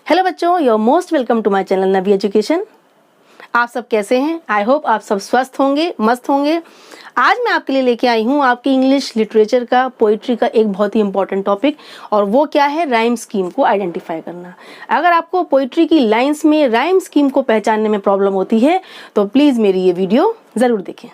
Hello बच्चों, your most welcome to my channel Navi education. आप सब कैसे हैं? आई होप आप सब स्वस्थ होंगे, मस्त होंगे। आज मैं आपके लिए लेके आई हूँ आपकी इंग्लिश लिटरेचर का, पोइट्री का एक बहुत ही इंपॉर्टेंट टॉपिक, और वो क्या है? राइम स्कीम को आइडेंटिफाई करना। अगर आपको पोइट्री की लाइंस में राइम स्कीम को पहचानने में प्रॉब्लम होती है तो प्लीज़ मेरी ये वीडियो ज़रूर देखें।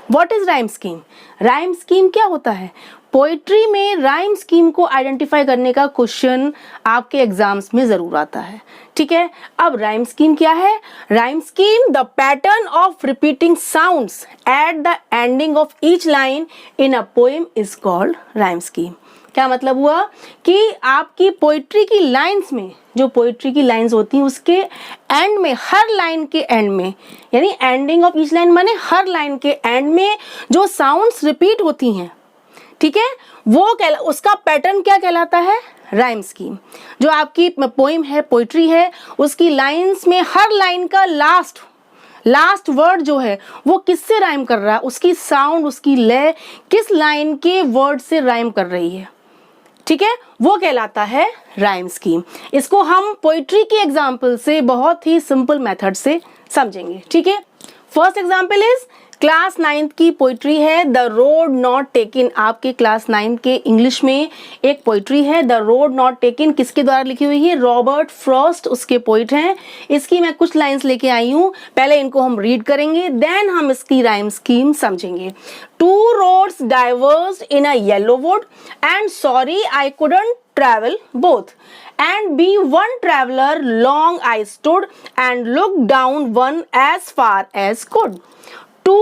What is rhyme scheme? Rhyme scheme क्या होता है? पोइट्री में राइम स्कीम को आइडेंटिफाई करने का क्वेश्चन आपके एग्जाम्स में जरूर आता है। ठीक है, अब राइम स्कीम क्या है? Rhyme scheme the pattern of repeating sounds at the ending of each line in a poem is called rhyme scheme. क्या मतलब हुआ कि आपकी पोइट्री की लाइंस में, जो पोइट्री की लाइंस होती हैं उसके एंड में, हर लाइन के एंड में, यानी एंडिंग ऑफ ईच लाइन माने हर लाइन के एंड में जो साउंड्स रिपीट होती हैं, ठीक है, वो उसका पैटर्न क्या कहलाता है? Rhyme scheme. जो आपकी पोइम है, पोइट्री है, उसकी लाइंस में हर लाइन का लास्ट वर्ड जो है वो किससे राइम कर रहा है, उसकी साउंड, उसकी लय किस लाइन के वर्ड से राइम कर रही है, ठीक है, वो कहलाता है राइम स्कीम। इसको हम पोइट्री की एग्जाम्पल से बहुत ही सिंपल मेथड से समझेंगे। ठीक है, first example is class 9th की पोइट्री है द रोड नॉट टेकन। आपके क्लास 9 के इंग्लिश में एक पोइट्री है द रोड नॉट टेकन। किसके द्वारा लिखी हुई है? रॉबर्ट फ्रॉस्ट उसके पोइट हैं। इसकी मैं कुछ लाइंस लेके आई हूँ, पहले इनको हम रीड करेंगे, देन हम इसकी राइम स्कीम समझेंगे। Two roads diverged in a yellow wood and sorry I couldn't travel both, and be one traveler long I stood and looked down one as far as could to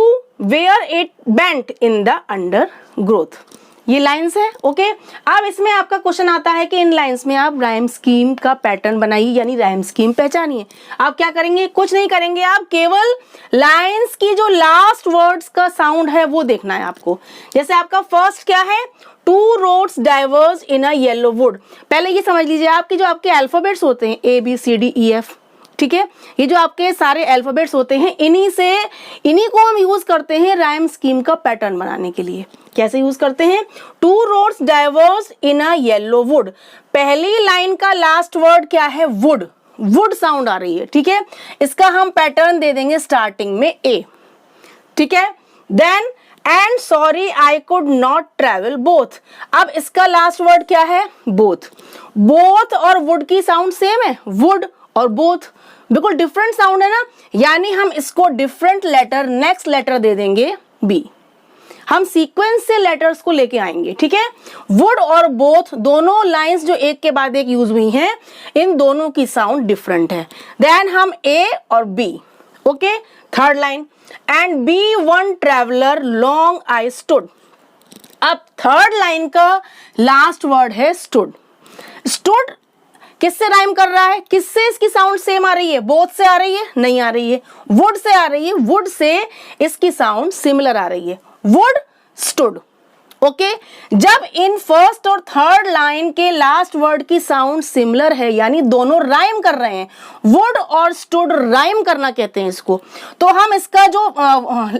where it bent in the undergrowth। ये lines है। Okay, अब इसमें आपका question आता है कि इन lines में आप राइम स्कीम का पैटर्न बनाइए, यानी राइम स्कीम पहचानिए। आप क्या करेंगे? कुछ नहीं करेंगे, आप केवल लाइंस की जो लास्ट वर्ड्स का साउंड है वो देखना है आपको। जैसे आपका फर्स्ट क्या है? Two roads diverse in a yellow would. पहले ये समझ लीजिए, आपके जो आपके अल्फाबेट्स होते हैं ABCDEF, ठीक है, ये जो आपके सारे अल्फाबेट्स होते हैं, इन्हीं को हम यूज करते हैं राइम स्कीम का पैटर्न बनाने के लिए। कैसे यूज करते हैं? Two roads diverse in a yellow would. पहली लाइन का लास्ट वर्ड क्या है? वुड। वुड साउंड आ रही है, ठीक है, इसका हम पैटर्न दे देंगे स्टार्टिंग में A, ठीक है। Then and sorry I could not travel both. अब इसका लास्ट वर्ड क्या है? बोथ। बोथ और वुड की साउंड सेम है, वुड और बोथ बिल्कुल डिफरेंट साउंड है ना, यानी हम इसको डिफरेंट लेटर, नेक्स्ट लेटर दे देंगे B। हम सीक्वेंस से लेटर्स को लेके आएंगे, ठीक है। वुड और बोथ दोनों लाइंस जो एक के बाद एक यूज हुई हैं, इन दोनों की साउंड डिफरेंट है। देन हम A और B, okay. Third line and be one traveller long I stood. अब थर्ड लाइन का लास्ट वर्ड है स्टूड। स्टूड किससे राइम कर रहा है? किससे इसकी साउंड सेम आ रही है? बोथ से आ रही है? नहीं आ रही है, वुड से आ रही है। वुड से इसकी साउंड सिमिलर आ रही है, वुड स्टूड। ओके, जब इन फर्स्ट और थर्ड लाइन के लास्ट वर्ड की साउंड सिमिलर है, यानी दोनों राइम कर रहे हैं, वुड और स्टूड राइम करना कहते हैं इसको, तो हम इसका जो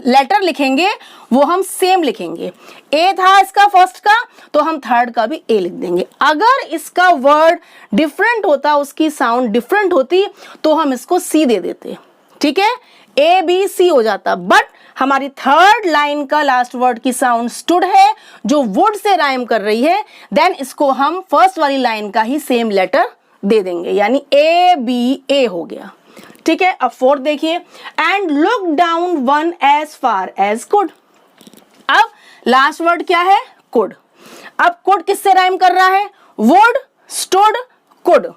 लेटर लिखेंगे वो हम सेम लिखेंगे। A था इसका फर्स्ट का, तो हम थर्ड का भी A लिख देंगे। अगर इसका वर्ड डिफरेंट होता, उसकी साउंड डिफरेंट होती, तो हम इसको C दे देते, ठीक है, ABC हो जाता। बट हमारी थर्ड लाइन का लास्ट वर्ड की साउंड स्टूड है, जो वुड से राइम कर रही है, देन इसको हम फर्स्ट वाली लाइन का ही सेम लेटर दे देंगे, यानी ABA हो गया, ठीक है। अब फोर्थ देखिए, and look down one as far as could. अब लास्ट वर्ड क्या है? कुड। अब कुड किससे राइम कर रहा है? वुड, स्टूड, कुड,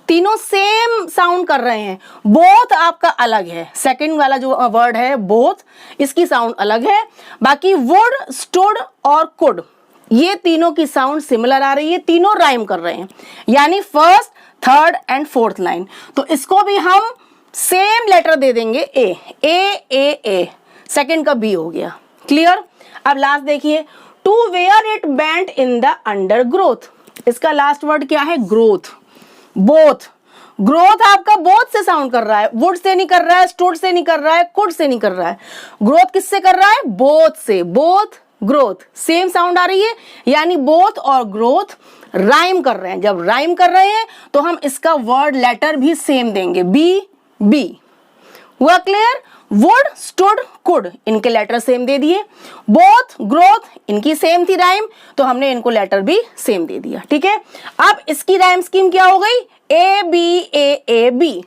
तीनों सेम साउंड कर रहे हैं। बोथ आपका अलग है, सेकंड वाला जो वर्ड है बोथ, इसकी साउंड अलग है। बाकी वुड, स्टूड और कुड, ये तीनों की साउंड सिमिलर आ रही है, तीनों राइम कर रहे हैं, यानी first, third and fourth line. तो इसको भी हम सेम लेटर दे देंगे A। सेकंड का B हो गया, क्लियर। अब लास्ट देखिए, to where it bent in the undergrowth. इसका लास्ट वर्ड क्या है? ग्रोथ। बोथ, ग्रोथ आपका बोथ से साउंड कर रहा है, वुड से नहीं कर रहा है, स्टूड से नहीं कर रहा है, कुड से नहीं कर रहा है, ग्रोथ किससे कर रहा है, बोथ से, बोथ ग्रोथ सेम साउंड आ रही है, यानी बोथ और ग्रोथ राइम कर रहे हैं। जब राइम कर रहे हैं तो हम इसका वर्ड लेटर भी सेम देंगे, बी बी। हुआ क्लियर? वुड स्टूड कुड इनके लेटर सेम दे दिए, बोथ ग्रोथ इनकी सेम थी राइम, तो हमने इनको लेटर भी सेम दे दिया। ठीक है, अब इसकी राइम स्कीम क्या हो गई, ए बी ए बी।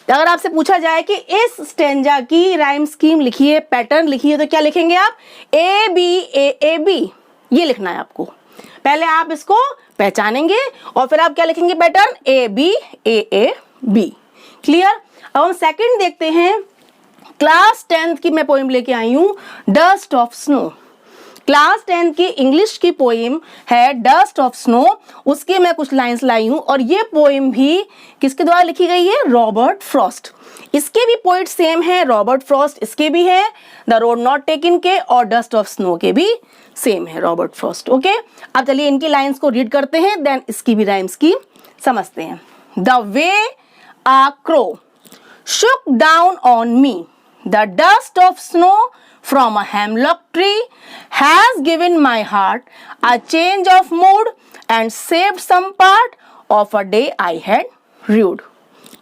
अगर आपसे पूछा जाए कि इस स्टेंजा की राइम स्कीम लिखिए, पैटर्न लिखिए, तो क्या लिखेंगे आप, ए बी, ये लिखना है आपको। पहले आप इसको पहचानेंगे और फिर आप क्या लिखेंगे पैटर्न, ए बी। क्लियर? अब हम सेकंड देखते हैं। क्लास 10th की मैं पोइम लेके आई हूं, dust of snow. Class 10th की इंग्लिश की पोइम है डस्ट ऑफ स्नो, उसके मैं कुछ लाइंस लाई हूं, और ये पोइम भी किसके द्वारा लिखी गई है, रॉबर्ट फ्रॉस्ट। इसके भी पोइट सेम है, रॉबर्ट फ्रॉस्ट इसके भी है, द रोड नॉट टेकन के और डस्ट ऑफ स्नो के भी सेम है, रॉबर्ट फ्रॉस्ट। ओके, अब चलिए इनकी लाइंस को रीड करते हैं, देन इसकी भी राइम्स की समझते हैं। The way a crow shook down on me, the dust of snow from a hemlock tree has given my heart a change of mood and saved some part of a day I had rued.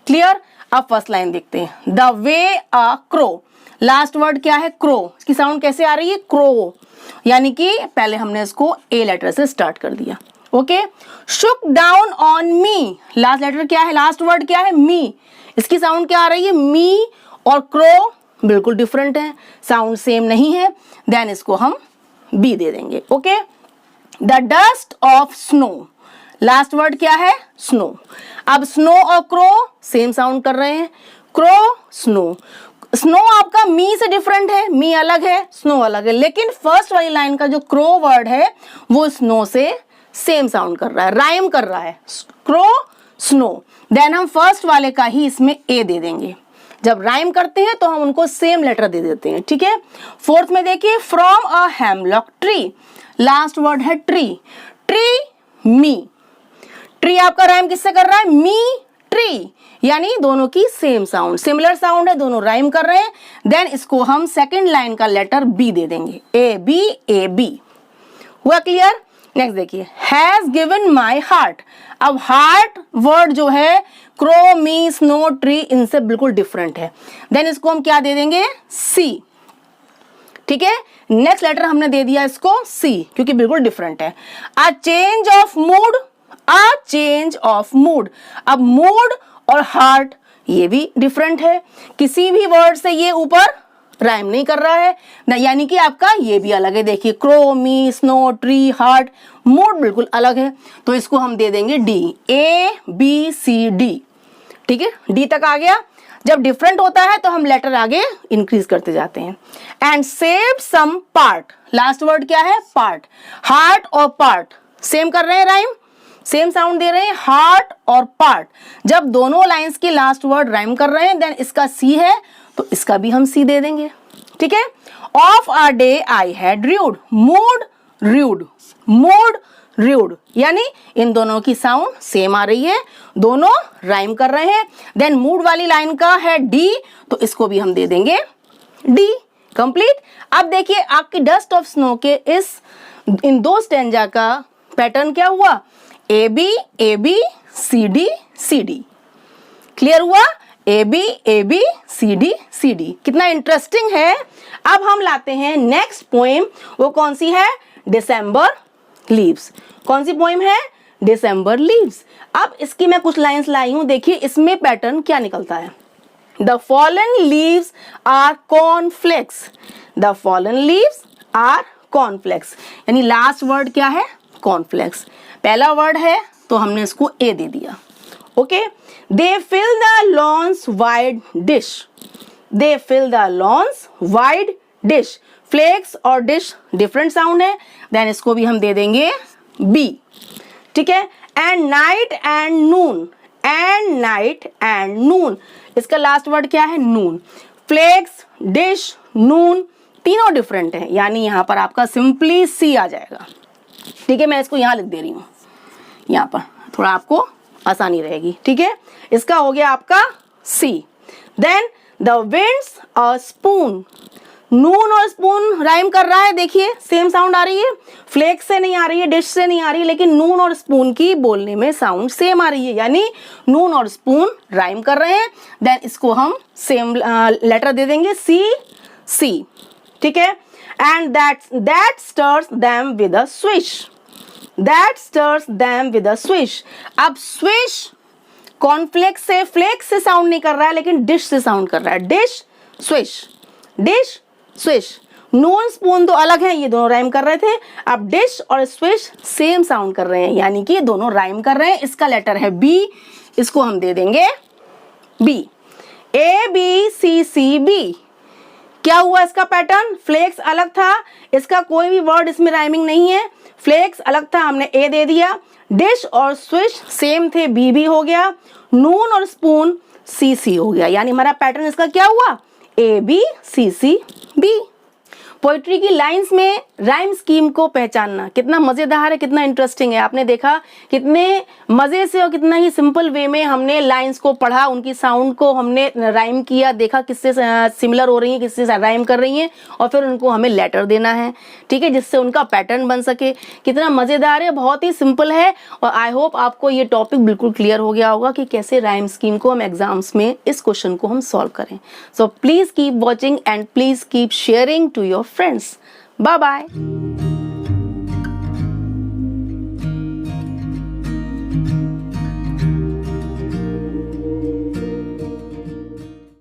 Clear? अब first line देखते हैं, the way a crow, last word क्या है, crow, इसकी sound कैसे आ रही है, crow, यानी कि पहले हमने इसको ए लेटर से स्टार्ट कर दिया। Okay, shook down on me, last letter क्या है, लास्ट वर्ड क्या है, मी, इसकी साउंड क्या आ रही है, मी, और क्रो बिल्कुल डिफरेंट है, साउंड सेम नहीं है, देन इसको हम बी दे देंगे। Okay, the dust of snow, last word क्या है, स्नो। अब स्नो और क्रो सेम साउंड कर रहे हैं, क्रो स्नो। स्नो आपका मी से डिफरेंट है, मी अलग है, स्नो अलग है, लेकिन फर्स्ट वाली लाइन का जो क्रो वर्ड है वो स्नो से सेम साउंड कर रहा है, राइम कर रहा है, क्रो स्नो। देन हम फर्स्ट वाले का ही इसमें ए दे देंगे। जब राइम करते हैं तो हम उनको सेम लेटर दे देते हैं। ठीक है, फोर्थ में देखिए, from a hemlock tree, last word है ट्री, ट्री मी। ट्री आपका राइम किससे कर रहा है, मी ट्री, यानी दोनों की सेम साउंड, सिमिलर साउंड है, दोनों राइम कर रहे हैं। देन इसको हम सेकेंड लाइन का लेटर बी दे देंगे, ए बी। हुआ क्लियर? नेक्स्ट देखिए, हैज गिवन माई हार्ट। अब हार्ट वर्ड जो है क्रो, मी, स्नो, ट्री इनसे बिल्कुल डिफरेंट है, देन इसको हम क्या दे देंगे, सी। ठीक है, नेक्स्ट लेटर हमने दे दिया इसको सी, क्योंकि बिल्कुल डिफरेंट है। A change of mood, a change of mood. अब मूड और हार्ट ये भी डिफरेंट है, किसी भी वर्ड से ये ऊपर राइम नहीं कर रहा है, यानी कि आपका ये भी अलग है। देखिए, crow, me, snow, tree, heart, mood बिल्कुल अलग है, तो इसको हम दे देंगे D, A B C D. ठीक है, डी तक आ गया। जब डिफरेंट होता है तो हम लेटर आगे इंक्रीज करते जाते हैं। And save some part, last word क्या है, पार्ट। हार्ट और पार्ट सेम कर रहे हैं राइम, सेम साउंड दे रहे हैं, हार्ट और पार्ट। जब दोनों लाइंस की लास्ट वर्ड राइम कर रहे हैं, देन इसका सी है तो इसका भी हम सी दे देंगे। ठीक है, of a day I had rued, mood rued, mood rued, यानी इन दोनों की साउंड सेम आ रही है, दोनों राइम कर रहे हैं। देन मूड वाली लाइन का है डी, तो इसको भी हम दे देंगे डी। कंप्लीट। अब देखिए आपकी डस्ट ऑफ स्नो के इन दो स्टेंजा का पैटर्न क्या हुआ, A B C D. Clear हुआ, ए बी सी डी। कितना इंटरेस्टिंग है। अब हम लाते हैं नेक्स्ट पोएम, वो कौन सी है, डिसम्बर लीव्स। कौन सी पोएम है, डिसम्बर लीव्स। अब इसकी मैं कुछ लाइंस लाई हूं, देखिए इसमें पैटर्न क्या निकलता है। The fallen leaves are cornflakes, the fallen leaves are cornflakes, यानी लास्ट वर्ड क्या है, कॉर्नफ्लेक्स। पहला वर्ड है तो हमने इसको ए दे दिया। Okay, they fill the lawns wide dish, they fill the lawns wide dish. Flakes और डिश डिफरेंट साउंड है, देन इसको भी हम दे देंगे बी। ठीक है, and night and noon, and night and noon, इसका लास्ट वर्ड क्या है, नून। फ्लेक्स, डिश, नून तीनों डिफरेंट है, यानी यहां पर आपका सिंपली सी आ जाएगा। ठीक है, मैं इसको यहां लिख दे रही हूं, यहां पर थोड़ा आपको आसानी रहेगी। ठीक है, इसका हो गया आपका C. Then the winds a spoon, noon और स्पून राइम कर रहा है, देखिए सेम साउंड आ रही है, फ्लेक्स से नहीं आ रही है, डिश से नहीं आ रही है, लेकिन नून और स्पून की बोलने में साउंड सेम आ रही है, यानी नून और स्पून राइम कर रहे हैं। देन इसको हम सेम लेटर दे देंगे सी, सी। ठीक है, and that stirs them with a swish, that stirs them with a swish. अब स्विश कॉर्नफ्लेक्स से, फ्लेक्स से साउंड नहीं कर रहा है, लेकिन डिश से साउंड कर रहा है, डिश स्विश, डिश स्विश। नून स्पून तो अलग है, ये दोनों राइम कर रहे थे, अब डिश और स्विश सेम साउंड कर रहे हैं, यानी कि दोनों राइम कर रहे हैं। इसका लेटर है बी, इसको हम दे देंगे B. A B C C B, क्या हुआ इसका पैटर्न, फ्लेक्स अलग था, इसका कोई भी वर्ड इसमें राइमिंग नहीं है, फ्लेक्स अलग था, हमने ए दे दिया, डिश और स्विच सेम थे, बी भी हो गया, नून और स्पून सी सी हो गया, यानी हमारा पैटर्न इसका क्या हुआ, A B C C B. Poetry की लाइंस में राइम स्कीम को पहचानना कितना मजेदार है, कितना इंटरेस्टिंग है। आपने देखा कितने मजे से और कितना ही सिंपल वे में हमने लाइंस को पढ़ा, उनकी साउंड को हमने राइम किया, देखा किससे सिमिलर हो रही है, किससे राइम कर रही हैं, और फिर उनको हमें लेटर देना है, ठीक है, जिससे उनका पैटर्न बन सके। कितना मजेदार है, बहुत ही सिंपल है, और आई होप आपको ये टॉपिक बिल्कुल क्लियर हो गया होगा कि कैसे राइम स्कीम को हम एग्जाम्स में इस क्वेश्चन को हम सॉल्व करें। So please keep watching and please keep sharing to your friends. Bye bye.